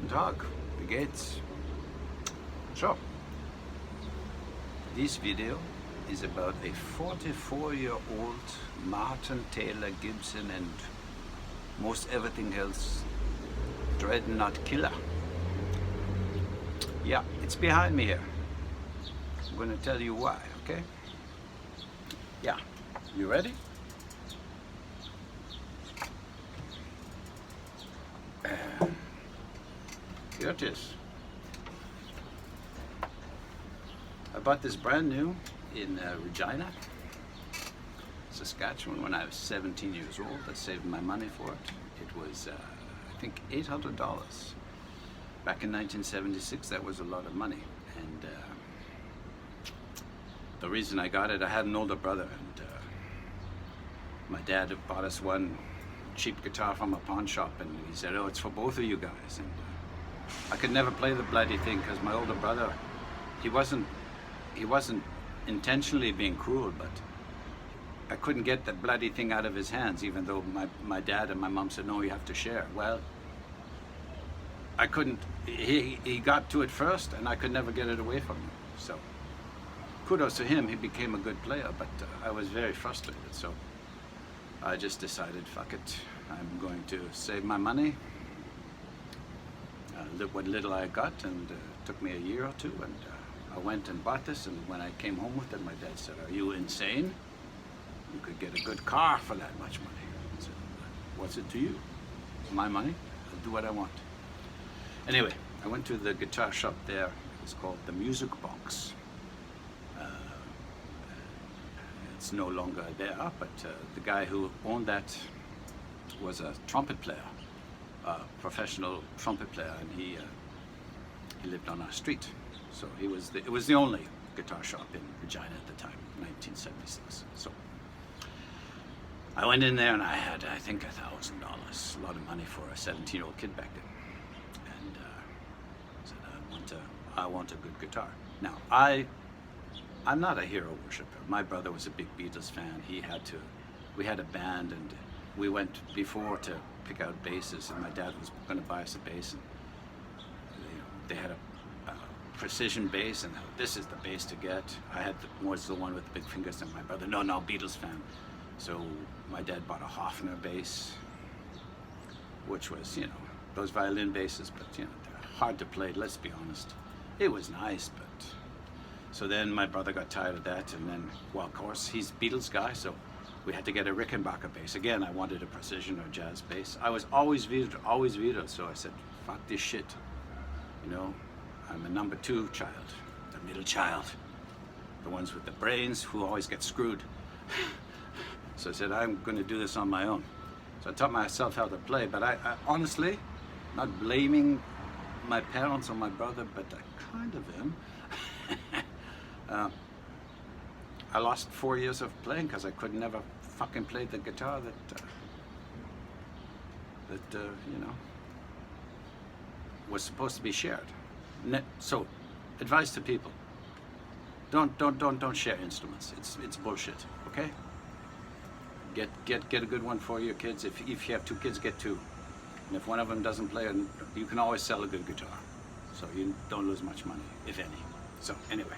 Guten Tag, wie geht's? So, this video is about a 44-year-old Martin Taylor Gibson and most everything else dreadnought killer. Yeah, it's behind me here. I'm going to tell you why, okay? Yeah, you ready? Here it is. I bought this brand new in Regina, Saskatchewan when I was 17 years old. I saved my money for it. It was, I think, $800. Back in 1976, that was a lot of money. And the reason I got it, I had an older brother, and my dad had bought us one cheap guitar from a pawn shop, and he said, "Oh, it's for both of you guys." And I could never play the bloody thing because my older brother, he wasn't intentionally being cruel, but I couldn't get that bloody thing out of his hands, even though my dad and my mom said, "No, you have to share." Well, I couldn't. He got to it first, and I could never get it away from him. So kudos to him. He became a good player, but I was very frustrated. So I just decided, fuck it. I'm going to save my money. What little I got, and it took me a year or two, and I went and bought this, and when I came home with it, my dad said, "Are you insane? You could get a good car for that much money." I said, "What's it to you? It's my money. I'll do what I want." Anyway, I went to the guitar shop there. It's called the Music Box. It's no longer there, but the guy who owned that was a trumpet player. Professional trumpet player, and he lived on our street. So it was the only guitar shop in Regina at the time, 1976. So I went in there and I had, I think, $1,000, a lot of money for a 17-year-old kid back then. And said, I want a good guitar. Now I'm not a hero worshiper. My brother was a big Beatles fan. We had a band, and we went before to pick out basses, and my dad was going to buy us a bass, and they had a precision bass, and this is the bass to get. I had was the one with the big fingers, and my brother, no, Beatles fan. So my dad bought a Hofner bass, which was, those violin basses, but they're hard to play, let's be honest. It was nice, but so then my brother got tired of that, and then, well, of course, he's a Beatles guy, so we had to get a Rickenbacker bass. Again, I wanted a precision or jazz bass. I was always vetoed, so I said, fuck this shit. I'm a number 2 child, the middle child, the ones with the brains who always get screwed. So I said, I'm going to do this on my own. So I taught myself how to play, but I honestly, not blaming my parents or my brother, but I kind of am. I lost 4 years of playing because I could never fucking play the guitar that was supposed to be shared. So, advice to people: don't share instruments. It's bullshit. Okay? Get a good one for your kids. If you have 2 kids, get 2. And if one of them doesn't play, you can always sell a good guitar, so you don't lose much money, if any. So anyway.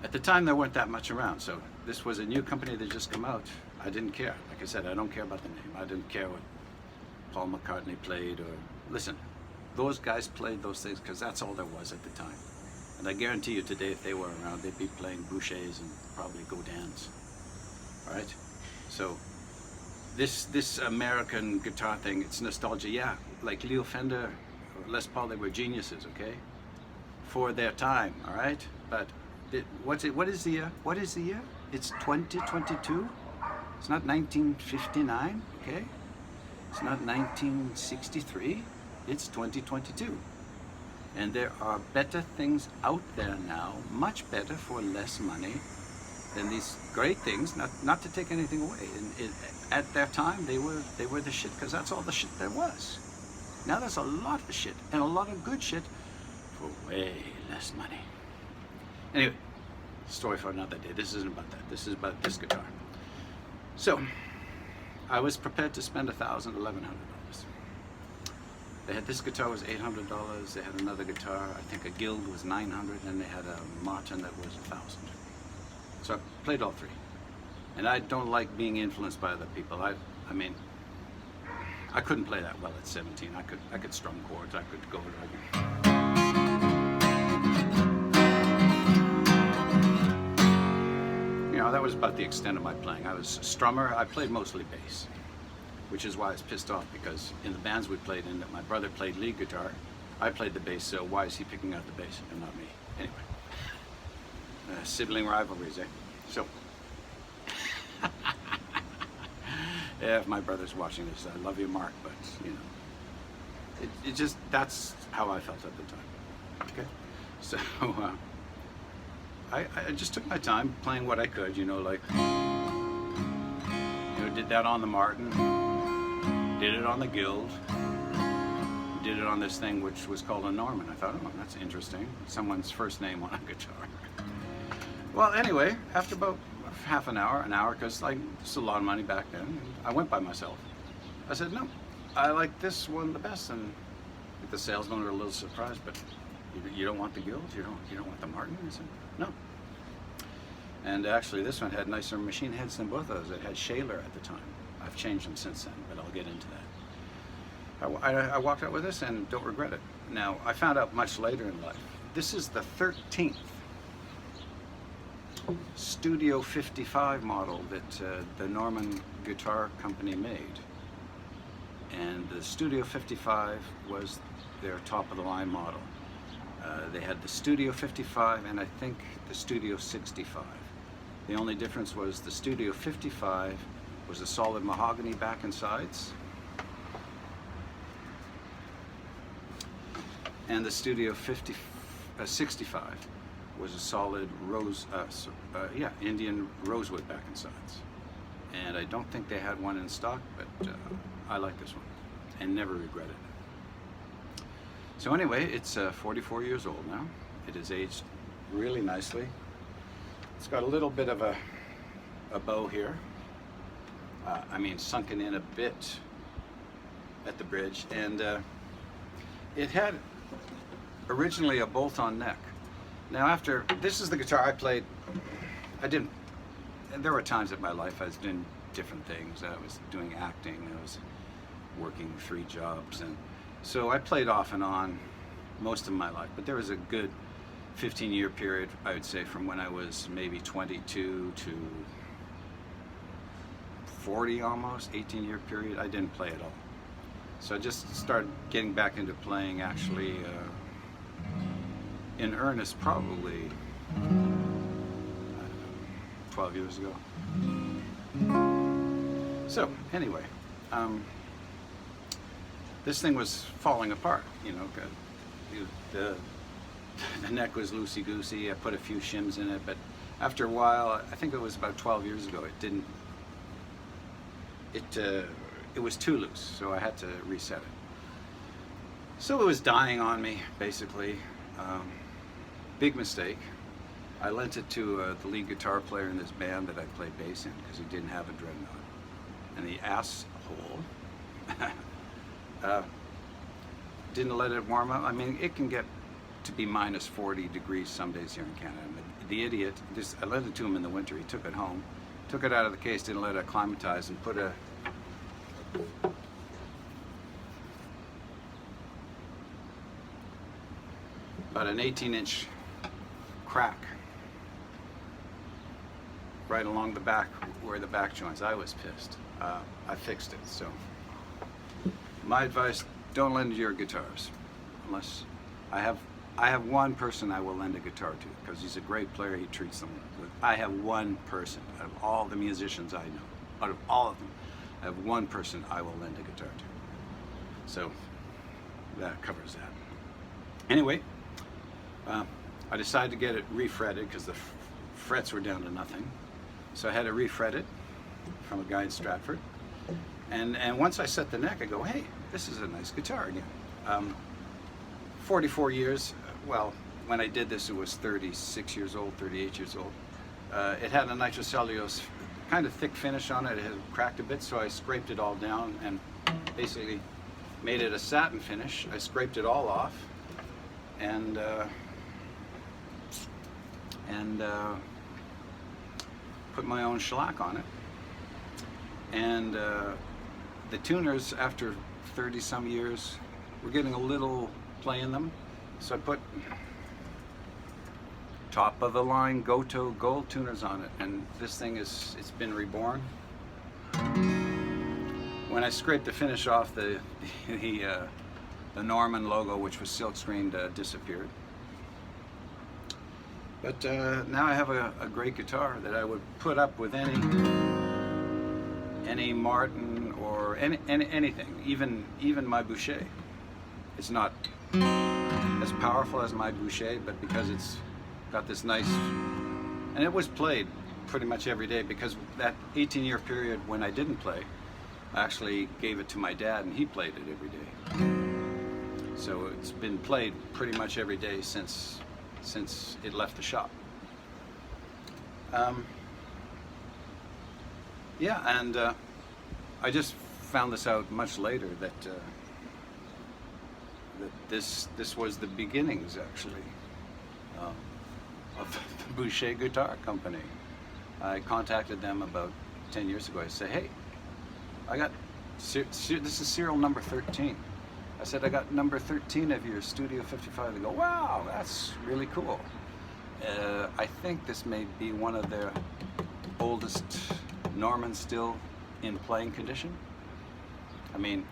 At the time, there weren't that much around, so this was a new company that just come out. I didn't care. Like I said, I don't care about the name. I didn't care what Paul McCartney played, or listen, those guys played those things because that's all there was at the time. And I guarantee you today, if they were around, they'd be playing Bouchers and probably Godins. All right? So this American guitar thing, it's nostalgia. Yeah, like Leo Fender or Les Paul, they were geniuses, okay? For their time, all right? But what is the year? What is the year? It's 2022. It's not 1959, okay? It's not 1963. It's 2022. And there are better things out there now, much better for less money than these great things. Not to take anything away. At their time, they were the shit, because that's all the shit there was. Now there's a lot of shit, and a lot of good shit for way less money. Anyway, story for another day. This isn't about that. This is about this guitar. So, I was prepared to spend $1,000, $1,100. They had this guitar was $800. They had another guitar, I think a Guild was $900, and they had a Martin that was $1,000. So I played all three. And I don't like being influenced by other people. I mean, I couldn't play that well at 17. I could strum chords. I could go like. You know, that was about the extent of my playing. I was a strummer. I played mostly bass, which is why I was pissed off, because in the bands we played in, my brother played lead guitar. I played the bass, so why is he picking out the bass and not me? Anyway, sibling rivalries, eh? So. Yeah, if my brother's watching this, I love you, Mark, but you know, it just, that's how I felt at the time. Okay, so I just took my time playing what I could, you know, like, you know, did that on the Martin, did it on the Guild, did it on this thing which was called a Norman. I thought, oh, that's interesting, someone's first name on a guitar. Well, anyway, after about half an hour, because like it's a lot of money back then, I went by myself. I said, no, I like this one the best, and the salesmen were a little surprised, but you don't want the Guild? You don't want the Martin? I said, no. And actually, this one had nicer machine heads than both of those. It had Shaler at the time. I've changed them since then, but I'll get into that. I walked out with this and don't regret it. Now, I found out much later in life, this is the 13th Studio 55 model that the Norman Guitar Company made. And the Studio 55 was their top of the line model. They had the Studio 55 and I think the Studio 65. The only difference was the Studio 55 was a solid mahogany back and sides, and the Studio 65 was a solid Indian rosewood back and sides. And I don't think they had one in stock, but I like this one and never regret it. So anyway, it's 44 years old now. It has aged really nicely. It's got a little bit of a bow here. I mean, sunken in a bit at the bridge, and it had originally a bolt-on neck. Now this is the guitar I played. And there were times in my life I was doing different things. I was doing acting, I was working 3 jobs, and so I played off and on most of my life, but there was a good 15-year period, I would say, from when I was maybe 22 to 40 almost, 18-year period, I didn't play at all. So I just started getting back into playing actually in earnest probably, I don't know, 12 years ago. So anyway, this thing was falling apart, you know. The neck was loosey-goosey. I put a few shims in it, but after a while, I think it was about 12 years ago, it was too loose, so I had to reset it. So it was dying on me, basically. Big mistake. I lent it to the lead guitar player in this band that I played bass in because he didn't have a dreadnought. And the asshole didn't let it warm up. I mean, it can get to be minus 40 degrees some days here in Canada. The idiot, I lent it to him in the winter. He took it home, took it out of the case, didn't let it acclimatize, and put about an 18-inch crack right along the back where the back joints. I was pissed. I fixed it. So my advice, don't lend your guitars unless I have one person I will lend a guitar to because he's a great player. He treats them good. I have one person out of all the musicians I know, out of all of them, I have one person I will lend a guitar to. So that covers that. Anyway, I decided to get it refretted because the frets were down to nothing. So I had it refretted from a guy in Stratford. And once I set the neck, I go, hey, this is a nice guitar again. 44 years, well, when I did this, it was 36 years old, 38 years old. It had a nitrocellulose kind of thick finish on it. It had cracked a bit, so I scraped it all down and basically made it a satin finish. I scraped it all off and put my own shellac on it. And the tuners, after 30 some years, were getting a little play in them, so I put top of the line Goto gold tuners on it, and this thing it's been reborn. When I scraped the finish off, the Norman logo, which was silk screened, disappeared. But now I have a great guitar that I would put up with any Martin or anything, even my Boucher. It's not as powerful as my Boucher, but because it's got this nice, and it was played pretty much every day, because that 18-year period when I didn't play, I actually gave it to my dad and he played it every day. So it's been played pretty much every day since it left the shop. Yeah, and I just found this out much later that this was the beginnings, actually, of the Boucher Guitar Company. I contacted them about 10 years ago. I said, hey, I got, this is serial number 13. I said, I got number 13 of your Studio 55. They go, wow, that's really cool. I think this may be one of their oldest Normans still in playing condition. I mean,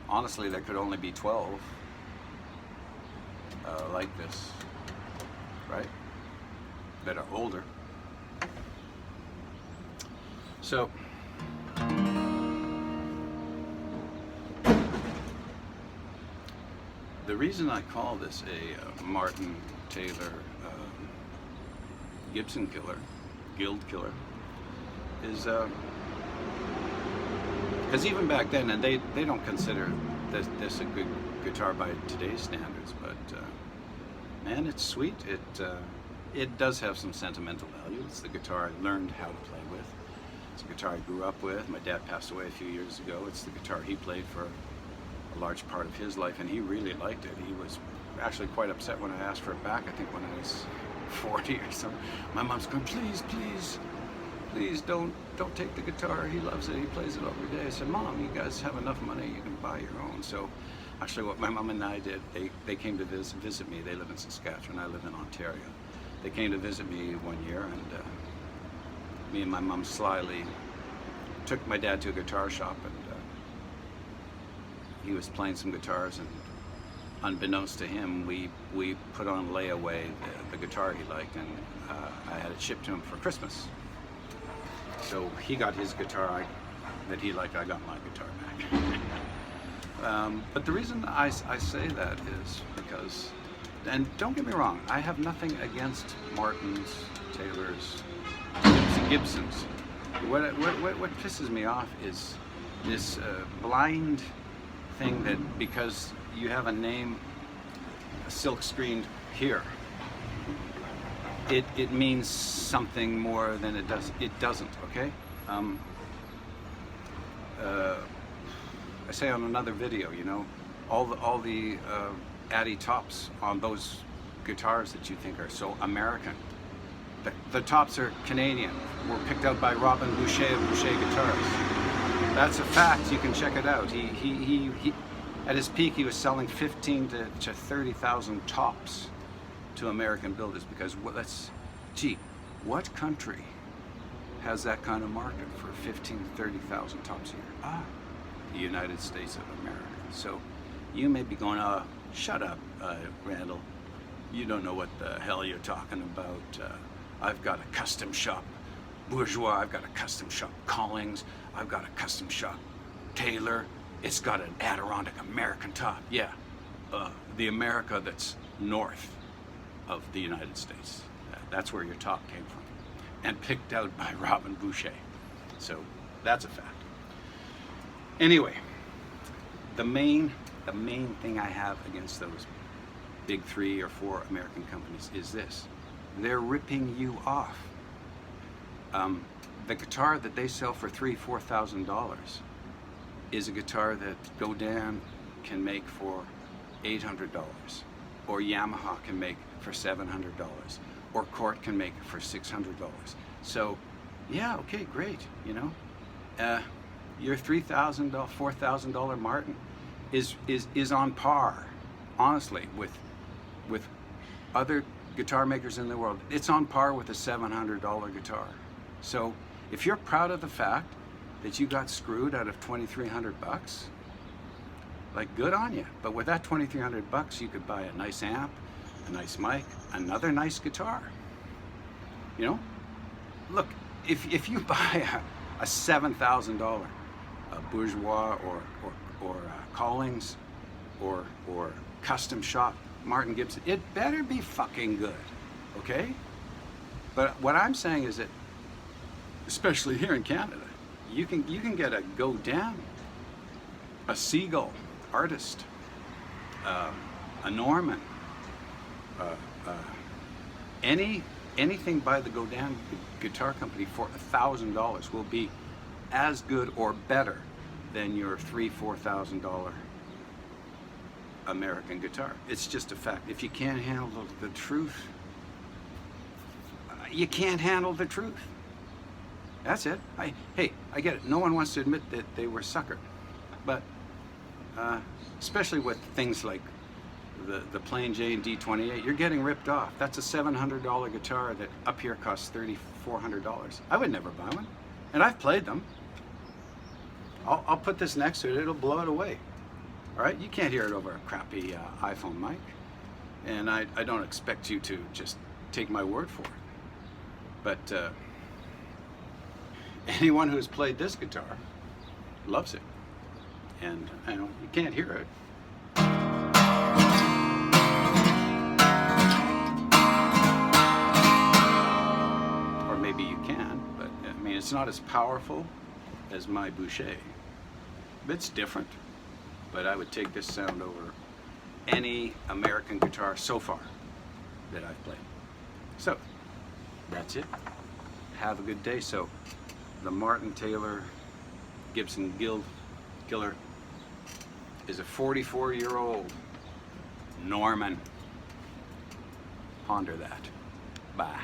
honestly, there could only be 12 like this, right? That are older. So, the reason I call this a Martin Taylor Gibson killer, guild killer, is because even back then, and they don't consider this a good guitar by today's standards, but man, it's sweet. It does have some sentimental value. It's the guitar I learned how to play with. It's a guitar I grew up with. My dad passed away a few years ago. It's the guitar he played for a large part of his life, and he really liked it. He was actually quite upset when I asked for it back, I think when I was 40 or something. My mom's going, please, please, please don't take the guitar. He loves it. He plays it every day. I said, Mom, you guys have enough money. You can buy your own. So actually what my mom and I did, they came to visit me. They live in Saskatchewan. I live in Ontario. They came to visit me one year, and me and my mom slyly took my dad to a guitar shop, and he was playing some guitars, and unbeknownst to him, we put on layaway the guitar he liked, and I had it shipped to him for Christmas. So he got his guitar that he liked, I got my guitar back. But the reason I say that is because, and don't get me wrong, I have nothing against Martins, Taylors, Gibsons. What pisses me off is this blind thing that because you have a name silk screened here, it means something more than it does. It doesn't, okay? I say on another video, you know, all the Addy tops on those guitars that you think are so American, the tops are Canadian, were picked out by Robin Boucher of Boucher Guitars. That's a fact. You can check it out. He at his peak, he was selling 15,000 to 30,000 tops to American builders, because what country has that kind of market for 15,000 to 30,000 tops a year? The United States of America. So you may be going, shut up, Randall. You don't know what the hell you're talking about. I've got a custom shop Bourgeois, I've got a custom shop Collings, I've got a custom shop Taylor. It's got an Adirondack American top. Yeah, the America that's north of the United States. That's where your top came from, and picked out by Robin Boucher. So that's a fact. Anyway, the main thing I have against those big 3 or 4 American companies is this: they're ripping you off. The guitar that they sell for $3,000 to $4,000 is a guitar that Godin can make for $800, or Yamaha can make for $700, or Cort can make for $600. So, yeah, okay, great. You know, your $3,000, $4,000 Martin is on par, honestly, with other guitar makers in the world. It's on par with a $700 guitar. So, if you're proud of the fact that you got screwed out of $2,300, like, good on you. But with that $2,300, you could buy a nice amp, a nice mic, another nice guitar. You know, look, if you buy a $7,000 Bourgeois or Collings or custom shop Martin Gibson, it better be fucking good, okay? But what I'm saying is that, especially here in Canada, you can get a Godin, a Seagull artist, a Norman, anything by the Godin Guitar Company for $1,000 will be as good or better than your $3,000-$4,000 American guitar. It's just a fact. If you can't handle the truth, you can't handle the truth. That's it. Hey, I get it. No one wants to admit that they were suckered, but especially with things like the Plain Jane D28, you're getting ripped off. That's a $700 guitar that up here costs $3,400. I would never buy one, and I've played them. I'll put this next to it. It'll blow it away. All right, you can't hear it over a crappy iPhone mic, and I don't expect you to just take my word for it. But anyone who's played this guitar loves it, and you know, you can't hear it. Or maybe you can, but I mean, it's not as powerful as my Boucher. It's different, but I would take this sound over any American guitar so far that I've played. So, that's it. Have a good day. So, the Martin Taylor Gibson Killer is a 44-year-old Norman. Ponder that. Bye.